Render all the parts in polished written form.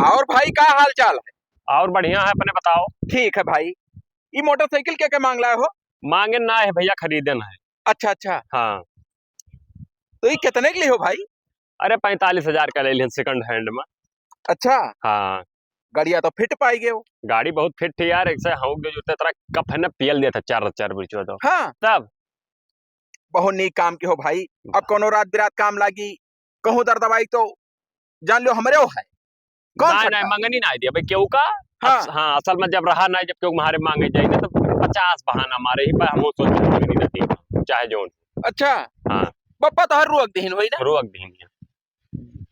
और भाई का हाल चाल है? और बढ़िया है, अपने बताओ। ठीक है भाई। ये मोटरसाइकिल क्या क्या मांग रहा हो? मांगे ना है भैया, खरीदन है। अच्छा अच्छा। हाँ। तो ये कितने के लिए हो भाई? अरे 45,000 का ले लिया सेकंड हैंड में। अच्छा। हाँ। गाड़िया तो फिट पाई गए हो। गाड़ी बहुत फिट थी यार, ऐसे हम जो जूते तरह कप है ना, पियल दिया था चार चार बिचो तो हाँ। तब। बहुत नीक काम के हो भाई। अब कोनो रात बिरात काम लागी, कहूँ दर्द दवाई तो जान लो हमरे वो है। कौन नहीं नहीं, फटका? मंगनी ना दिया भाई क्यों का। हाँ। हाँ, असल में जब रहा ना, जब क्यों हमारे मांगे जाए तो 50 बहाना मारे ही पर हम सोच मंगनी रहती चाहे जोन। अच्छा। हाँ। पप्पा तो हर रोक दीन हुई ना। रोक दी।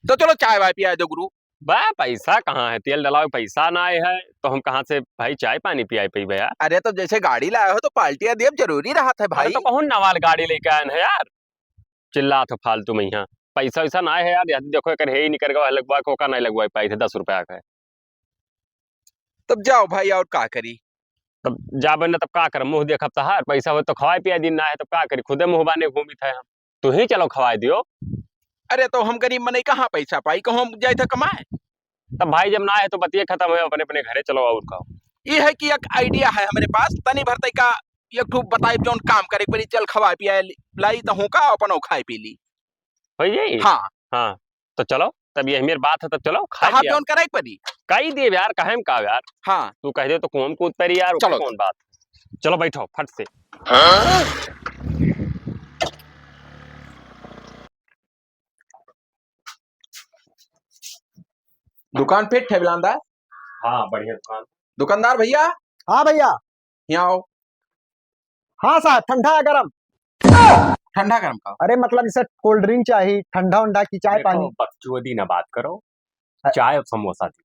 तो चलो चाय वाय पिया दो गुरु। भाई पैसा कहाँ है, तेल डलाओ पैसा ना आए है तो हम कहाँ से भाई चाय पानी पियाई पी भैया। अरे तो जैसे गाड़ी लाए हो तो पार्टियां देव जरूरी रहा था अरे भाई। तो कहूँ नवाल गाड़ी लेके आए हैं यार, चिल्ला तो फालतू में यहाँ। पैसा वैसा ना है यार, देखो एक है ही नहीं करके लगवा कोका नहीं लगवाई पाई थे 10 रुपया का है। तब जाओ भाई, और का करी। तब जा बने तब का कर, मुंह देखब तहार पैसा हो तो खवाए पिया दिन ना है तब का करी, खुदे मुंह बाने घूमी थे हम। तू ही चलो खवाए दियो। अरे तो हम गरीब मने कहाँ पैसा पाई, कहूँ हम जाए थे कमाए। तब भाई जब ना है तो बतिये खत्म है, अपने अपने घरे चलो और का। ये है कि एक आइडिया है हमारे पास, तनी भरते का एक ठू बताई जोन काम करे पड़ी, चल खवाए पिया लाई तो हूँ का अपन खाए पी ली। हो जाई। हाँ। हाँ तो चलो, तब ये मेरी बात है, तब चलो खाए कहा पिया। जोन करे पड़ी। कही दे यार, कहे का यार। हाँ तू कह दे तो कौन कूद परी यार, चलो कौन बात। चलो बैठो फट से। दुकान फिट है बिलांदा। हाँ बढ़िया दुकान। दुकानदार भैया हाँ भैया। यहाँ आओ। हाँ साहब, ठंडा है गरम? ठंडा गर्म का। अरे मतलब जैसे कोल्ड ड्रिंक चाहिए, ठंडा उंडा की चाय पानी। बकचोदी ना बात करो, चाय और समोसा थी।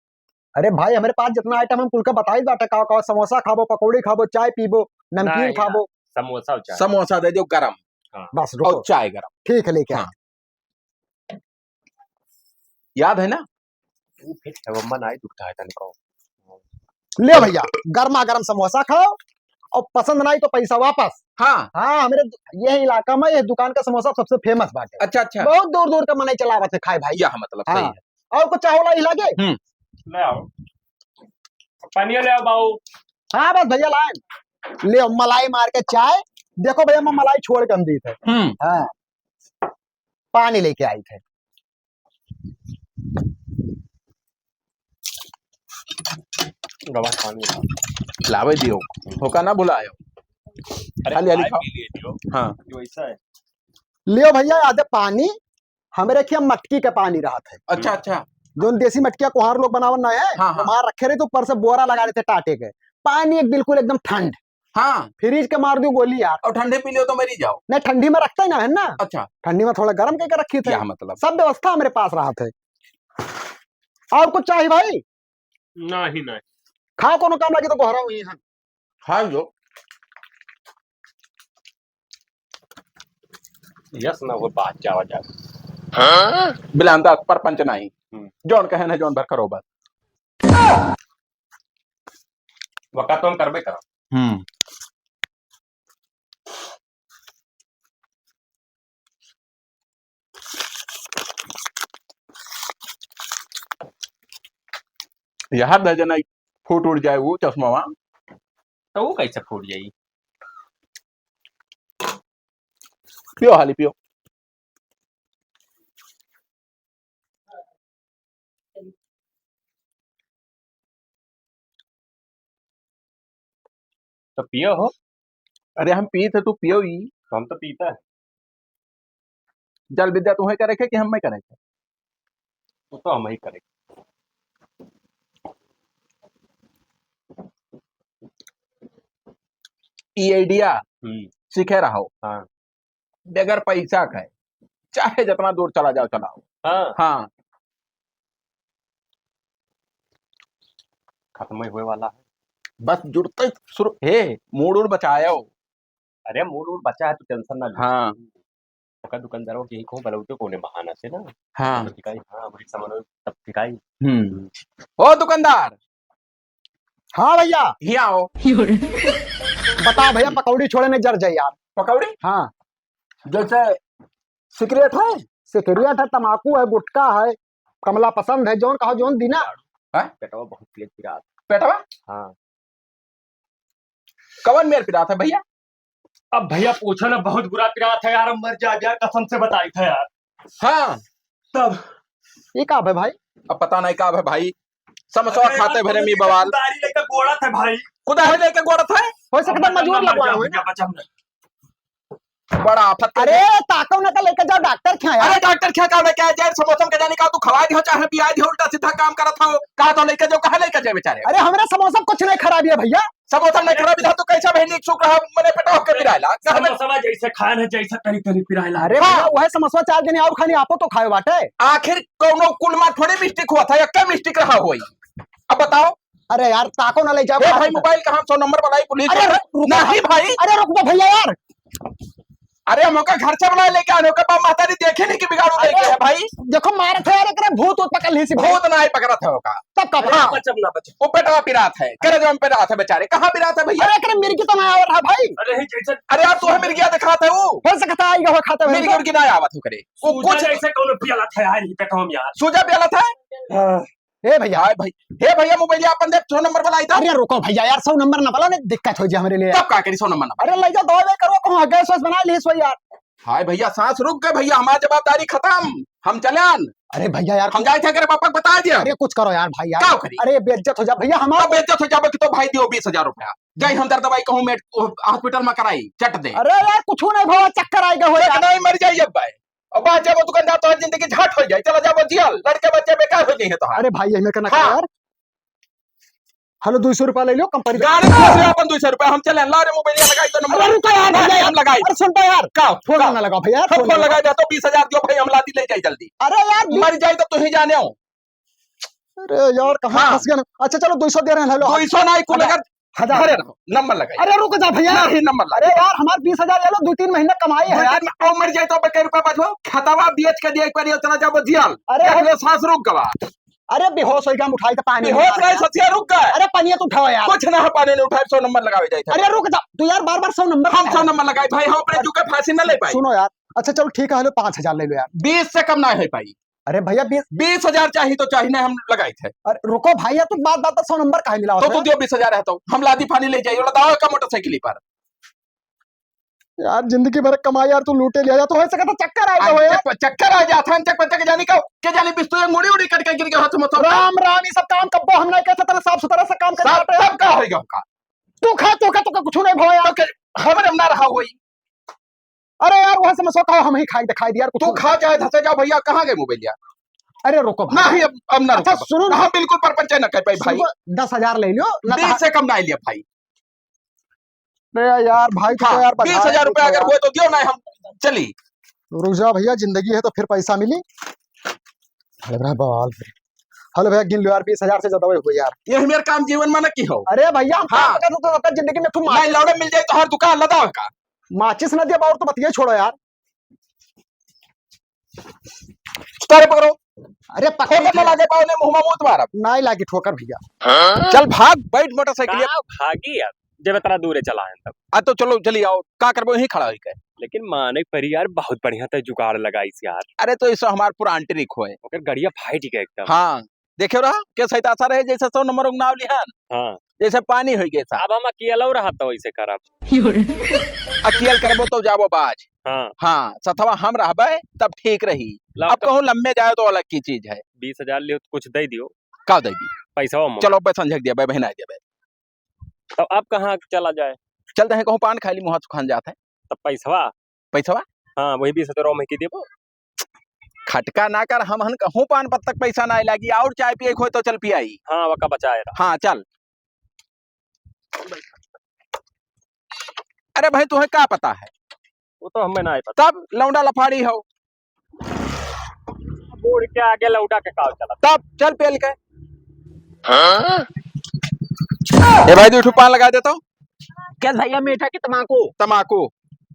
अरे भाई हमारे पास जितना आइटम हम कुल का बताई बाटे, का समोसा खाबो, पकौड़ी खाबो, चाय पीबो, नमकीन खाबो। समोसा और चाय। समोसा दे दो गरम। हाँ। बस रुको। और चाय गरम। ठीक है, लेके हाँ। आ। याद है ना। तू फिट है, वो मन आई दुखता है तनिको। ले भैया, गर्मा गर्म समोसा खाओ, और पसंद नहीं तो पैसा वापस। हाँ। हाँ, हमारे ये इलाका में ये दुकान का समोसा सबसे फेमस बाटे। अच्छा अच्छा। बहुत दूर दूर का मनाई चलावत है खाए भाई। यह मतलब हाँ। सही है। और कुछ चाहोला ही लगे? ले आओ पानी ले आओ बाबू। हाँ बस भैया लाए। ले मलाई मार के चाय। देखो भैया, मैं मलाई छोड़ के हम दी थे। हाँ। पानी लेके आई थे। पानी लावे दियो, होका ना भुलायो। खाली खाली खाओ। लिए दियो। हाँ। वैसा है। लियो भैया, आधे पानी हमें रखिए मटकी का पानी रहा था। अच्छा अच्छा। जो देसी मटकिया कुहार लोग बनावन ना है, हाँ, हाँ। वहां रखे रहे तो ऊपर से बोरा लगा रहे थे टाटे के। पानी एक बिल्कुल एकदम ठंड। हाँ। फ्रिज के मार दी गोली यार। और ठंडे पी लो तो मरी जाओ। नहीं, ठंडी में रखता ही ना है ना। अच्छा। ठंडी में थोड़ा गर्म करके रखी थे। क्या मतलब। सब व्यवस्था हमारे पास रहा थे। और कुछ चाहिए भाई? नहीं नहीं। खाओ, कोनो काम लगे तो कोहरा हुई है। खा लो। यस ना वो बात जावा जा। बिलांदा पर पंच नहीं। जौन कहे ना जौन भर करो बस। वका तो हम करबे करो। यार दर्जन फूट उड़ जाए वो चश्मा वहां। तो वो कैसे फूट जाई। पियो हाली पियो। तो पियो हो। अरे हम पी थे, तू पियो ही। तो हम तो पीता है। जल विद्या तुम्हें करे कि हम में करे। वो तो हम ही करेंगे। ई आइडिया सीखे रहो। हाँ। बगैर पैसा का है, चाहे जितना दूर चला जाओ चलाओ। हाँ। हाँ। खत्म ही हुए वाला है। बस जुड़ते शुरू हे मूड उड़ बचायो। अरे मूड वूड बचा है तो टेंशन ना लो। हाँ। ओका दुकानदारों की को बलौते कोने बहाना से ना। हाँ। तो ठिकाई, हाँ वही सामान तब ठिकाई। ओ दुकानदार। हाँ भैया। ही आओ। बताओ भैया, पकौड़ी छोड़े ने जर जाए यार। पकौड़ी हाँ। जैसे सिगरेट है। सिगरेट है, तम्बाकू है, गुटखा है, कमला पसंद है, जोन कहो जोन दीना। पेटवा बहुत तेज पिरात। पेटवा हाँ। कवन मेर पिरात है भैया? अब भैया पूछो ना, बहुत बुरा पिरात है यार, मर जा यार, कसम से बताई था यार। हाँ तब ये का है भाई? अब पता नहीं का है भाई, समोसा खाते भरे मी बवाल। कुदारी लेकर गोड़ा था भाई। कुदारी लेके गोड़ा था, हो सकता है मजूर लगवाए हुए ना। बड़ा आफत। अरे ताकव ना लेकर जाओ डॉक्टर क्या यार। अरे डॉक्टर क्या कहने क्या जाए, समोसा के जाने का तू खवा दियो चाहे पिया दियो, उल्टा सीधा काम करत हो। कहा तो लेके जाओ, कहा लेके जाए बेचारे। अरे हमारा समोसा कुछ नहीं खराब है भैया। समोसा नहीं खराब था तो कैसा बहनी सुख रहा मने पेटवा के पिरायला। समोसा जैसे खान है जैसा तरी तरी पिरायला। अरे भैया वह समोसा 4 दिन और खानी आपो तो खाए बाटे। आखिर कोनो कुल में थोड़ी मिस्टेक हुआ था या क्या मिस्टेक रहा हुई, अब बताओ। अरे यार ताको ना ले जाओ भाई मोबाइल का हम 100 नंबर बनाई पुलिस। अरे नहीं भाई, अरे रुक दो भैया यार। अरे हम का घर से बना लेके आने का बाप महतारी देखे नहीं कि बिगाड़ू देखे है भाई। देखो मारे थे यार करे भूत पकड़ ली सी भूत ना ही पकड़ा था होगा तब का हाँ। बचम ना बचम। वो पेटवा पिरात है, करे जो हम पिरात है बेचारे। कहाँ पिरात है भैया? अरे करे मिर्गी तो ना आवत है भाई। अरे जैसे अरे यार तू है मिर्गिया दिखाते हो, हो सकता है ये खाते मिर्गी उर्गी ना आवत हो करे। वो कुछ जैसे कौन पियाला था यार, ये पेटवा में यार। सूजा पियाला था। ए भैया हाय भाई, हे भैया मोबाइल अपन दे 100 नंबर बनाई था। अरे रुको भैया यार 100 नंबर ना बोलो ने दिक्कत हो जाए हमारे लिए। तब का करी 100 नंबर ना? अरे ले जाओ दवा करो कहाँ गैस वैस बना ली सो यार। हाय भैया सांस रुक गए भैया, हमारी जवाबदारी खत्म, हम चलन। अरे भैया यार हम जाए थे करे पापा बता दिया। अरे कुछ करो यार भाई यार। क्या करी? अरे बेइज्जत हो जा भैया हमारा। बेइज्जत हो जाबे कि तो भाई दियो 20,000 रुपया। गई हम दर दवाई कहूं मेट हॉस्पिटल में कराई चट दे। अरे यार कुछ नहीं भावा चक्कर आएगा हो यार। नहीं मर जाइए भाई, अब बात जब दुकानदार तो जिंदगी झट हो जाए, चला जाओ जियल, लड़के बच्चे बेकार हो जाए तो। अरे भाई यही करना हाँ। यार। हेलो 200 रुपया ले लो कंपनी गाड़ी से अपन 200 रुपया हम चले। ला रे मोबाइल लगाई तो नंबर। अरे रुको यार भैया हम लगाई। अरे सुन तो यार का फोन ना लगाओ भैया फोन लगा दे तो 20,000 दियो भाई, हम लादी ले जाए जल्दी। अरे यार मर जाए तो तू ही जाने हो। अरे यार कहाँ हाँ। फंस गया। अच्छा चलो 200 दे रहे हैं। हेलो 200 नहीं कुल अगर 1000 रहो नंबर लगाई। अरे रुक जा भैया। नहीं नंबर लगा। अरे यार हमारे 20,000 ले लो 2-3 महीने कमाई है यार। और मर जाए तो कई रुपया बचो, खतवा बेच के दिया एक बार चला जाओ जियल। अरे सांस रुक गवा। अरे बेहोश हो गया हम उठाई तो पानी होश नहीं सचिया रुक गए। अरे पानी तो उठाओ यार। कुछ ना पानी ने उठाए 100 नंबर लगावे जाए। अरे रुक जा तू यार बार-बार 100 नंबर। हम 100 नंबर लगाए भाई, हम अपने चुके फांसी न ले पाई। सुनो यार अच्छा चलो ठीक है हेलो 5,000 ले लो यार। 20 से कम ना है पाई। अरे भैया 20,000 चाहिए तो चाहिए ना, हम लगाए थे। अरे रुको भाई यार तू बात 100 नंबर काहे मिला तो तू दियो 20,000 है तो हम लादी फानी ले जाइए दावा का मोटरसाइकिल पर। यार जिंदगी भर कमाई यार तू लूटे लिया तो हो सका तो चक्कर आएगा हो यार। चक्कर आ जाता है चक्कर के जाने का के जाने बिस्तु मुड़ी उड़ी करके गिर गया हाथ में तो। राम राम ये सब काम कब हम नहीं कहते तेरा साफ सुथरा सा काम कर सब सब का होएगा का तू खा तो कुछ नहीं भो यार। खबर हम ना रहा होई। अरे यार वहां से मसो खाओ हम ही खाई दिखाई दिया तू खा चाहे धसे जाओ भैया। कहां गए मोबाइल यार? अरे रुको ना ही अब ना। अच्छा सुनो ना हां बिल्कुल परपंच न कर पाई भाई। 10,000 ले लो 20 से कम ना लिया भाई। यार भाई तो यार 20,000 रुपया अगर हुए तो दियो ना हम चली। रुक जा भैया जिंदगी है तो फिर पैसा मिली। अरे बवाल हेलो भैया गिन लो यार 20,000 से ज्यादा हो यार। ये मेरा काम जीवन में न की हो। अरे भैया हम हाँ। काम करते तो जिंदगी में तुम नहीं लौड़े मिल जाए तो हर दुकान लदा का माचिस न दिया और तो बतिया छोड़ो यार। तारे पकड़ो। अरे ठोकर न लागे पाओ ने मुंह में मुंह मारा। नहीं लागी ठोकर भैया। चल भाग बैठ मोटरसाइकिल भागी यार जब इतना दूर चला है तब। आ तो चलो चली आओ का करबो यहीं खड़ा होई के। लेकिन माने परी यार बहुत बढ़िया था जुगाड़ लगाई यार। अरे तो इससे हमार पूरा आंतरिक होए ओकर गड़िया फाइट गया एकदम। हां देखियो रहा के सहित आशा रहे जैसे 100 नंबर उगनाव लिहन। हाँ जैसे पानी होई गए सा। अब हम अकेला रहा तो वैसे करब। अकेल करबो तो जाबो बाज। हाँ हां सथवा हम रहबे तब ठीक रही। अब कहूं लम्बे जाए तो अलग की चीज है। 20,000 ले कुछ दे दियो। का देगी पैसा चलो बे समझ दिया बे बहना दिया बे। तो अब कहाँ चला जाए? चलते हैं कहूं पान खाली मुंह सुखान जाते हैं। तब पैसा हाँ वही 20,000 में की देबो। खटका ना कर हम हन कहूं पान पत्तक पैसा ना लगी और चाय पिए हो तो चल पियाई। हाँ वका बचाए हाँ चल। अरे भाई तुम्हें क्या पता है? वो तो हमें ना पता। तब लौंडा लफाड़ी हो बोर्ड के आगे लौटा के काव चला। तब चल पेल के। ए भाई 2 पान लगा देता हूँ। क्या भैया मीठा की तमाकू तमाकू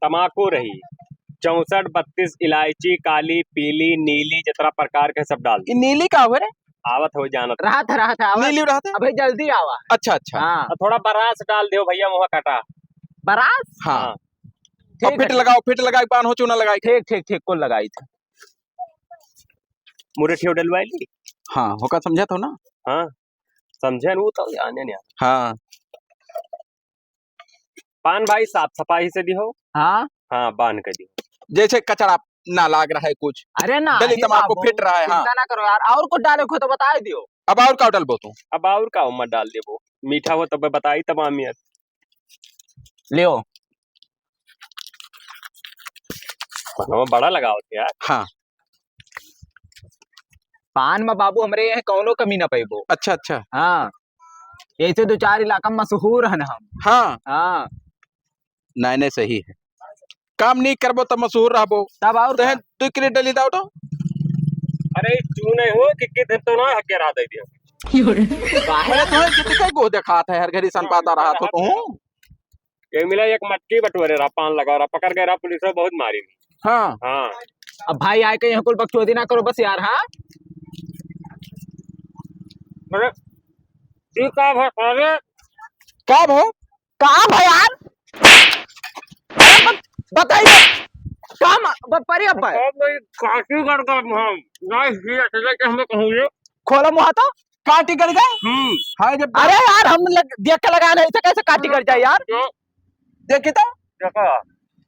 तमाकू रही 64 32 इलायची काली पीली नीली जितना प्रकार के सब डाल ये नीली का हुआ रे? आवत हो जाना रहा था नीली रहा था। अबे जल्दी आवा। अच्छा अच्छा हाँ थोड़ा बरास डाल दियो भैया मुँह कटा। बरास हाँ और फिट लगाओ पान हो चूना लगाई। ठीक को लगाई थी। मुरे ठेव डलवाई ली। हाँ होका समझा तो ना। हाँ समझे वो तो आने नहीं हाँ पान भाई साफ सफाई से दिहो। हाँ हाँ बांध के दिहो। जैसे कचरा ना लाग रहा है कुछ, अरे ना गली तम्बाकू फिट रहा है। हाँ चिंता ना करो यार, और कुछ डाले को तो बता ही दियो। अब और का डलबो तू? अब और का मत डाल दे वो मीठा हो तब बताई तमामियत। लियो पनवा बड़ा लगाओ थे यार। हाँ पान में बाबू हमरे यहाँ कौनो कमी ना पैबो। अच्छा अच्छा। हाँ ऐसे दो चार इलाका में मशहूर है हम। हाँ हाँ नहीं नहीं सही है, काम नहीं करबो तो मशहूर रहबो। तब और तहन तू के लिए डली दाओ तो अरे चू नहीं हो कि दिन तो ना हके रहा दे दियो। मैंने तुम्हें कितने को देखा था हर घड़ी सन पाता रहा तो तू। एक मिला एक मटकी बटवरे रहा पान लगा रहा पकड़ गया रहा पुलिस ने बहुत मारी नहीं। हाँ हाँ अब भाई आए के यहाँ कुल बकचोदी ना करो बस यार। हाँ अरे ठीक है भाई अरे कब हो? कहाँ भाई यार? बताइए कहाँ परी अब भाई? भाई काशी कर का हम नहीं ही ऐसे कि हमें कहूँगे। खोलो मुहा तो। काटी कर गए? हाँ जब अरे यार हम देख के लगा नहीं कैसे काटी कर जाए यार। देखी तो देखा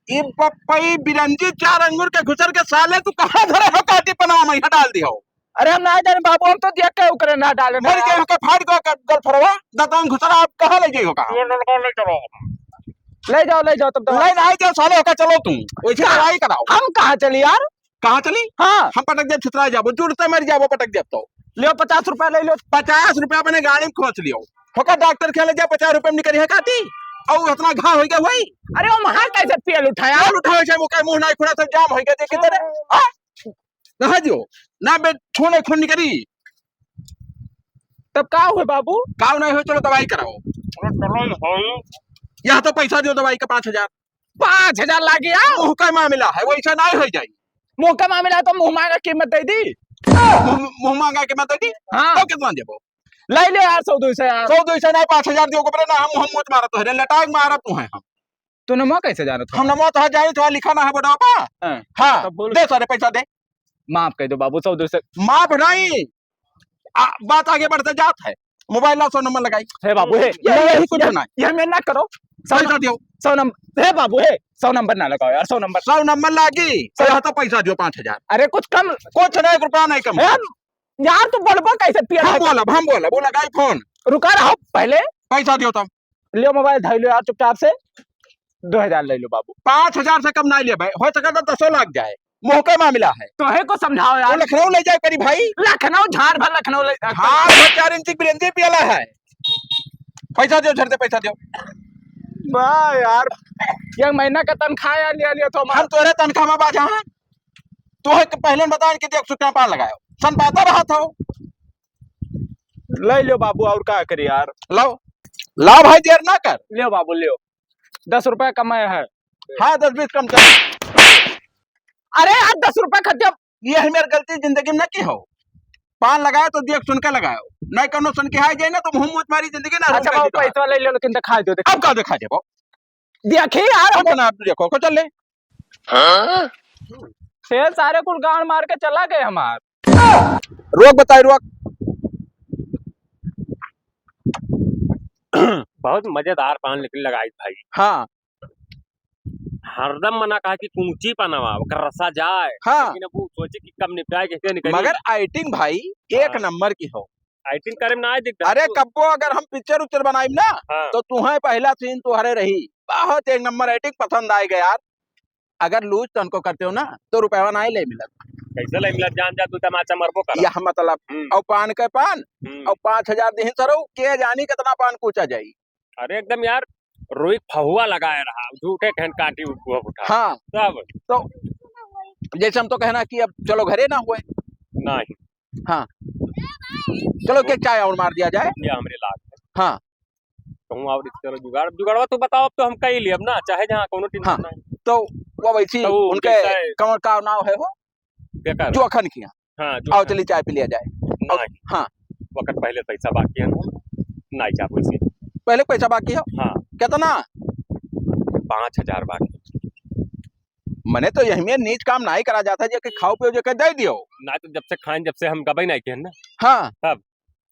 ये पपई बिरंजी 4 अंगूर के घुसर के साले तू कहाँ धरे हो काटी पनावा में यहाँ डाल दियो। अरे हम ना जाने बाबू, हम तो देख के उकरे ना डाले ना। मर गए होके फाड़ गो गल फरवा दतान घुसरा आप कहाँ ले जाइयो कहाँ? ये लड़का ले चलो ले जाओ तब तो। नहीं नहीं जाओ साले होकर चलो तुम वैसे लड़ाई कराओ। हम कहाँ चली यार? कहाँ चली? हाँ हम पटक जब छितरा जाबो जुड़ते मर जाबो पटक जब तो लियो 50 रुपया ले लो। 50 रुपया अपने गाड़ी में खोच लियो होकर डॉक्टर खेले जा 50 रुपये में निकली है काटी और इतना घाव हो गया वही अरे वो वहां कैसे पेल उठाया? चाल उठाओ से मुका मुंह नहीं खुला सब जाम हो गया देखे तेरे आ ना जो ना बे छोने खून निकली तब का हुए बाबू? काव नहीं हो चलो दवाई कराओ। चलो भाई यहाँ तो पैसा दो दवाई का 5000 5,000 लाग गया। मुंह का मामला है वैसा नहीं हो जाए। मुंह का मामला तो मुंह मांगा कीमत दे दी। मुंह मांगा के मत दी हाँ तो कितना देबो? ले लो यार 100 से यार। 100 नहीं 5000 दियो को ना हम मुझ मारा तो है लटाक मारा तू है हम तू नमो कैसे जाना था? हम नमो तो जाए तो लिखा ना है बड़ा पा। हाँ, हाँ तब बोल। दे सारे पैसा दे माफ कर दो बाबू 100 से। माफ नहीं बात आगे बढ़ते जात है। मोबाइल ला 100 नंबर लगाई हे बाबू हे यही कुछ नहीं ये मैं ना करो। 100 पैसा दियो 100 नंबर हे बाबू हे 100 नंबर ना लगाओ यार। 100 नंबर 100 नंबर लागी तो यहाँ तो पैसा दियो 5000 अरे कुछ कम। कुछ नहीं रुपया नहीं कम। यार तू बोलबो कैसे पिया? हम बोला लगाई फोन रुका रहो पहले। पैसा दियो तब लियो मोबाइल धाई लो यार चुपचाप से। 2000 ले लो बाबू। 5000 से कम नहीं ले भाई हो सका तो 10 लाख जाए मुंह का मामला है। तोहे को समझाओ वो यार। लखनऊ ले जाए करी भाई। लखनऊ झाड़ भर लखनऊ ले। हाँ 4 इंच बिरंजी पियाला है। पैसा दियो झरते पैसा दियो। वाह यार ये महीना का तनख्वाह यार लिया तो हम तोरे तनख्वाह में बाजा हैं तो पहले बता कि देख सुखना पान लगाओ सन पाता रहा था ले लो बाबू और क्या करी यार। लो ला भाई देर ना कर। लियो बाबू लियो 10 रुपया कमाया है। हाँ 10-20 कम कर। अरे यार 10 रुपया खर्चा। ये है मेरी गलती जिंदगी में की हो पान लगाए तो देख सुन के लगाओ नहीं कनो सुन के हाय जाए ना तो मुंह मुझ मारी जिंदगी ना अच्छा बाबू पैसा ले लो लेकिन दिखा दो। अब का दिखा देबो देखिए यार अब ना देखो को चल ले शेर सारे कुल गाड़ मार के चला गए हमार। रोक बताई रोक। बहुत मजेदार पान निकल लगाई भाई। हाँ हरदम मना कहा कि ऊंची पनावा ओकर रसा जाए हाँ लेकिन अब वो सोचे कि कम निपटाए कैसे निकली। मगर आइटिंग भाई एक हाँ। नंबर की हो। आइटिंग करे में ना दिखता। अरे कब्बो अगर हम पिक्चर उच्चर बनाई ना हाँ। तो तुम्हें पहला सीन तुम्हारे रही बहुत एक नंबर आइटिंग पसंद आएगा यार। अगर लूज तो उनको करते हो ना तो रुपया नहीं ले मिलत कैसे ले मिलत जान जा तू तमाचा मरबो कर। यह मतलब और पान के पान और 5000 दी सरो के जानी कितना पान पूछा जाई। अरे एकदम यार रोई फहुआ लगाए रहा झूठे कहन काटी उठा हाँ सब तो जैसे हम तो कहना कि अब चलो घरे ना हुए नहीं। हाँ चलो के चाय और मार दिया जाए। ये हमरे लाग हाँ कहूँ और चलो जुगाड़वा तू बताओ अब तो हम कही लिए अब ना चाहे जहाँ कोनो टेंशन हाँ। नहीं। तो वो वैसी तो वो उनके कैसा है? कमर का नाम है वो बेकार जो अखन किया हाँ आओ चली चाय पी लिया जाए। नहीं हाँ वक्त पहले पैसा बाकी है ना नहीं जा पैसे। पहले पैसा बाकी हो हाँ कितना? 5000 बाकी। मने तो यही में नीच काम नहीं करा जाता जो कि खाओ पियो जो के दे दियो ना तो जब से खाएं जब से हम गबई नहीं किए ना हाँ तब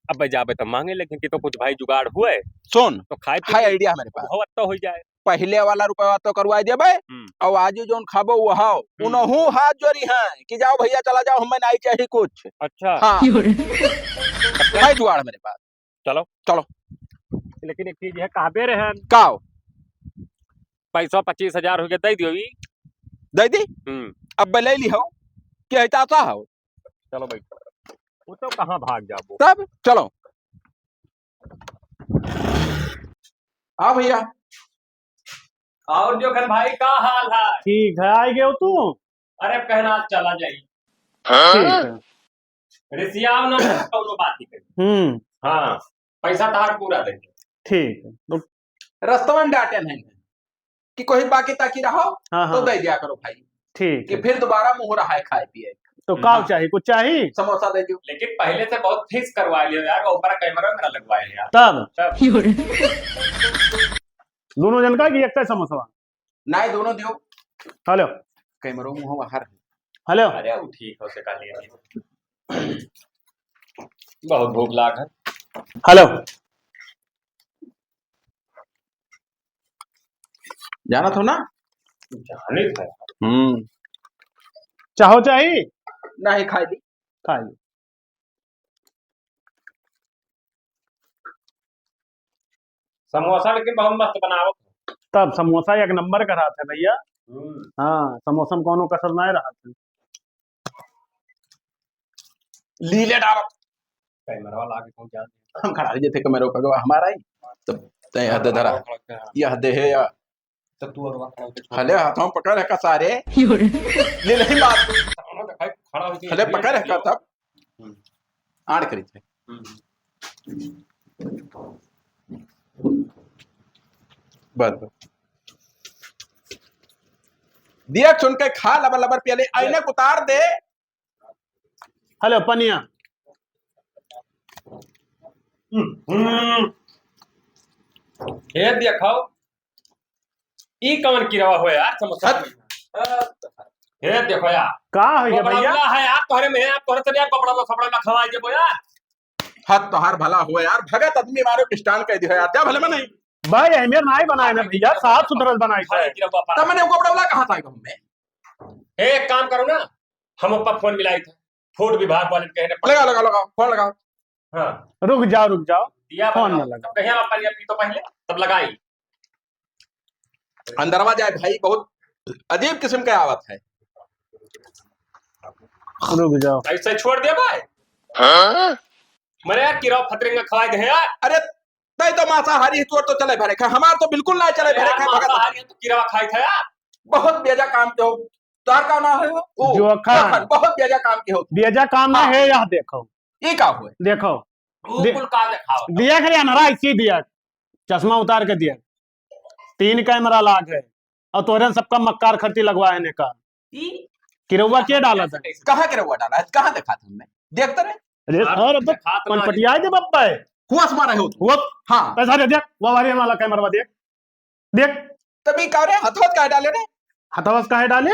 अब जाबे तो मांगे लेकिन कि तो कुछ भाई जुगाड़ हुए सुन तो खाए हाय आइडिया हमारे पास बहुत तो हो जाए। पहले वाला रुपया तो करवा देबे और आज जोन खाबो वो हाओ उनहु हाथ जोड़ी है कि जाओ भैया चला जाओ हमें नहीं चाहिए कुछ। अच्छा हाँ है जुगाड़ मेरे पास। चलो चलो लेकिन एक चीज है कहबे रहे काओ पैसा 25,000 हो गया दे दियो ई। दे दी अब ले ली हो क्या चाहता हो चलो भाई वो तो कहाँ भाग जाबो तब चलो हाँ भैया। और जोखन भाई का हाल है? ठीक है आई गए तू। अरे कहना चला जाई ठीक है रिसियाव ना कोनो बात ही करी। हाँ पैसा तहार पूरा दे ठीक है तो रास्ते में डांटे नहीं कि कोई बाकी ताकि रहो हाँ तो हाँ दे दिया करो भाई ठीक कि है फिर दोबारा मुंह रहा है खाए पिए तो काव चाहिए कुछ चाहिए समोसा दे दो। लेकिन पहले से बहुत फिक्स करवा लियो यार ऊपर कैमरा मेरा लगवाए यार तब दोनों जन का कि एक का समोसा नहीं दोनों दियो हेलो कैमरो मुंह बाहर हेलो अरे वो ठीक हो से कर लिया बहुत भूख लाग है। हेलो जाना था ना जाने था चाहो चाहिए नहीं खाई दी खा लो समोसा लेकिन बहुत मस्त बनाओ। तब समोसा एक नंबर का रहा था भैया। हाँ समोसा में कोनो कसर नहीं रहा था। लीले डालो कैमरा वाला आगे पहुंच जाते हम खड़ा लीजिए थे कैमरा का हमारा ही तब तय हद धरा यह दे है या तो तू और हले हाथों पकड़ रखा सारे ले नहीं बात खड़ा हो हले पकड़ रखा तब आड़ करी थे बस दिया चुन के खा लबर लबर पियले आईने उतार दे। हेलो पनिया ये देखो ई कौन की रवा हो यार समोसा ये देखो यार का है ये भैया बड़ा है यार तोहरे में आप तोहरे से कपड़ा लो कपड़ा ना खवाए देबो यार हाथ तोहार भला हुआ यार भगत आदमी मारो किस्तान कह दिया यार क्या भले में नहीं भाई अहमियत नहीं बनाए ना भैया साफ सुथरा बनाए है तब मैंने वो कपड़ा कहाँ था हमें एक काम करो ना हम ऊपर फोन मिलाई थे फूड विभाग वाले कहने लगा लगा लगा फोन लगाओ। हाँ रुक जाओ दिया फोन में लगा कहीं आप पानी अपनी तो पहले तब लगाई अंदरवा जाए भाई बहुत अजीब किस्म का आवत है। रुक जाओ ऐसे छोड़ दिया भाई मेरे यार किराओ फतरेंगा खवाए दे यार अरे तय तो मांसाहारी चोर तो चले भरे खा हमार तो बिल्कुल ना चले भरे खा भगत तो किरावा खाई था यार बहुत बेजा काम के हो तार का ना है वो जो खान बहुत बेजा काम के हो बेजा काम ना है यह देखो ये का हुए देखो बिल्कुल का दिखाओ दिया कर ना इसी दिया चश्मा उतार के दिया 3 कैमरा लाग है और तोहरे सबका मक्कार खर्ची लगवाए ने का किरौआ के डाला था कहाँ के रहुआ डाला है कहाँ देखा था हमने देखते रहे अरे सर अब पनपटिया दे बप्पा है हुआ मारा हो वो हाँ पैसा दे देख वो वाले वाला कैमरा देख देख तभी कह रहे हथवत का डाले रे हथवस काहे डाले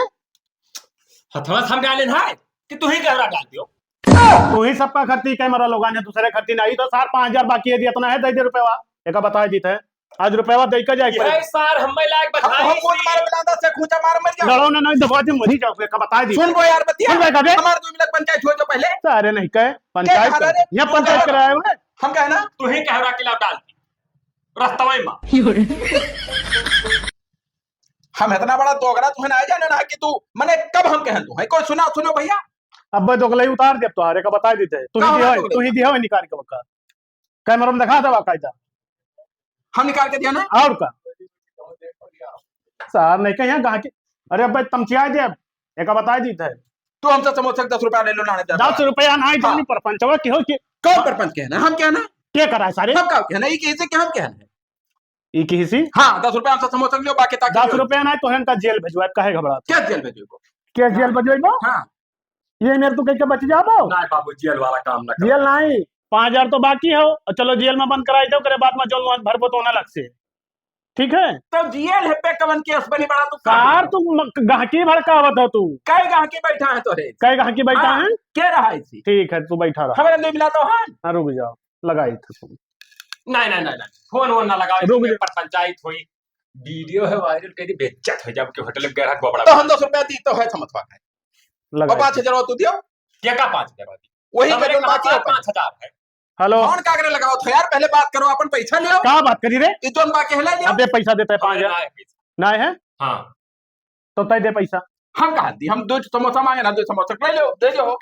हथवा हम डाले ना कि तू ही कैमरा डाल दियो तू ही सबका खर्ची कैमरा लोगाने दूसरे खर्ची नहीं तो सार 5,000 बाकी है दिया इतना है दे रुपया एक बता दी थे आज रुपया दे के जाए ये सार हमें लायक बधाई हम बहुत मार बिलादा से खूंचा मार मर गया लड़ो ने नहीं दबा दी मरी जाओ का बता दी सुन बो यार बतिया सुन भाई कबे हमार 2 मिनट पंचायत हो जो पहले सारे नहीं कहे पंचायत ये पंचायत कराए हुए हम कहना तू ही कैमरा के डाल दी रास्ता में हम इतना बड़ा दोगरा तुहे ना जाने ना कि तू मने कब हम कहन तू है कोई सुना सुनो भैया अब दोगले उतार दे तो हारे का बता देते तू ही दिया निकाल के बका कैमरा में दिखा दे कायदा हम निकाल के दिया ना और का सार नहीं कहे गाहकी अरे अब तमचिया दे एक बता देते है तू हमसे समोसे 10 रुपया ले लो ना 10 रुपया नहीं जानी पर पंचवा की हो कि कौन परपंच कहना हम कहना क्या कराए सारे हम का कहना ये कैसे क्या हम कहना ई किसी हां 10 रुपया हमसे समोसा लियो बाकी तक 10 रुपया नहीं तो हम जेल भेजवा काहे घबरा क्या जेल भेजो को क्या जेल भेजवा हां ये मेरे तू कह के बच जाबो ना बाबू जेल वाला काम ना जेल नहीं 5,000 तो बाकी हो चलो जेल में बंद कराई दो करे बाद में जो भरबो तो ना लग से ठीक है तो जेल है पे कवन केस बनी बड़ा तू कार तू गाहकी भड़कावत हो तू कई गाहकी बैठा है तोरे कई गाहकी बैठा है के रहा है ठीक है तू बैठा रहा हमें नहीं मिला तो हां रुक जाओ लगाई थी तुम। नहीं फोन वोन ना लगाओ, रुक इसमें पर पंचायत हुई, वीडियो है वायरल, तेरी बेइज्जत हो जब के होटल में ग्राहक बड़ा तो हम 10 रुपया दी तो है समझवा है और लगाई 5,000 तू दियो क्या का 5,000 वही हमारे के बाकी कहा है 5,000 है। हेलो कौन कागरे लगाओ तो यार पहले बात करो अपन पैसा लियो क्या बात करी रे? इतोन बाकी है ले लियो अब दे पैसा देता है 5,000 ना है पैसा। ना है हाँ तो तय दे पैसा। हम कहा दी हम 2 समोसा मांगे ना 2 समोसा ले लो दे दो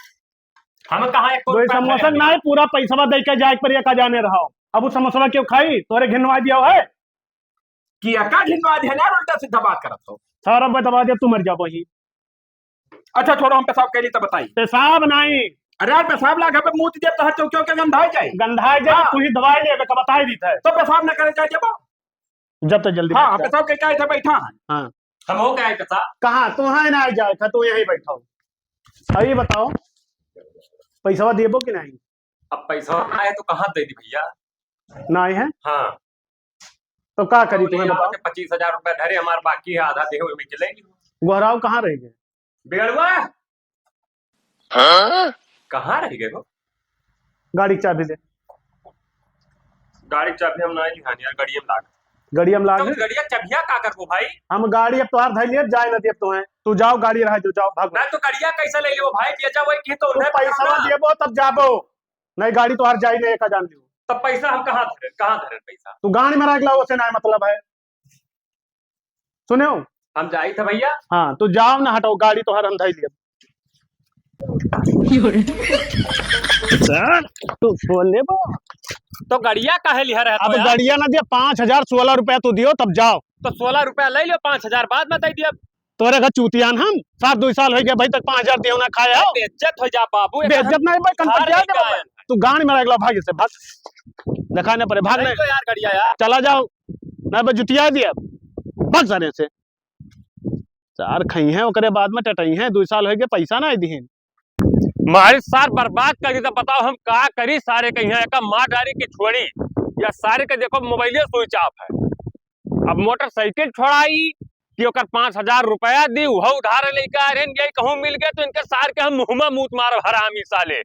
हम कहा एक दो समोसा ना है, पूरा पैसा दे के जाए पर का जाने रहा अब वो समोसा क्यों खाई तोरे घिनवा दिया है कि का ढिलवा दे ना उल्टा सीधा बात करत हो सारा बता दिया तू मर जा वही। अच्छा छोड़ो हम पेशाब कैली तो बताई पेशाब नहीं अरे यार पेशाब लागे पे मुंह दिए तो क्यों के गंधाई जाए गंधाई जाए हाँ। तू ही दवाई ले का बताई दी था तो पेशाब न करे जाए जब जब तक जल्दी हाँ बैठ जा। पेशाब के क्या इधर बैठा है हाँ हम हो गए कसा कहाँ तू यहाँ ना जाए था तू यहीं बैठा हो। अभी बताओ पैसा देबो कि नहीं? अब पैसा आए तो कहाँ दे दी भैया। नहीं है हाँ तो क्या करी तुम्हें बताओ? 25,000 रुपए धरे हमारे बाकी है, आधा देहो में चलेगी। गोहराव कहाँ रह गए? बिगड़वा कहाँ रह गए वो? गाड़ी की चाबी दे। गाड़ी की चाबी हम ना लिहानी यार, गाड़ी में लाग गाड़ी हम लाग तो गाड़िया चाबिया का करबो भाई? हम गाड़ी अब तोहार धैल लिए जाए ना देब तुम्हें तू जाओ गाड़ी रहा जो जाओ भागो। मैं तो गाड़िया कैसे ले लियो भाई, बेचा वही की तो तू उन्हें पैसा देबो तब जाबो नहीं गाड़ी तोहार जाई नहीं का जान लियो। तब पैसा हम कहाँ धरे पैसा? तू गाड़ी में रख ला उसे ना मतलब है सुने हो? हम जाई थे भैया। हाँ तो जाओ ना हटाओ गाड़ी तोहार हम धैल लिए। तू बोले बो तो गाड़िया काहे लिया रहता अब यार? गाड़िया ना दिया 5,000 16 रुपया तू दियो तब जाओ। तो 16 रुपया ले लियो, 5,000 बाद में दे दिया। तोरे घर चूतियान हम 7-2 साल हो गया भाई तक 5,000 दियो ना खाए हो। बेइज्जत हो जा बाबू, बेइज्जत नहीं भाई कल हार क्या नहीं का है। तू गाड़ी में रख ला भाग से भाग दिखाने पड़े भाग नहीं नहीं तो यार गाड़िया यार चला जाओ ना बस जुतिया दिया भाग सारे से चार खई है ओकरे बाद में टटई है 2 साल हो गए पैसा ना दी हमारी सार बर्बाद कर दी। तो बताओ हम का करी? सारे कहीं है का मार डारी की छोड़ी या सारे के देखो मोबाइल स्विच ऑफ है। अब मोटरसाइकिल छोड़ाई कि ओकर 5,000 रुपया दी, वह उधार लेकर यही कहूँ मिल गए तो इनके सार के हम मुँह में मूत मारो हरामी साले।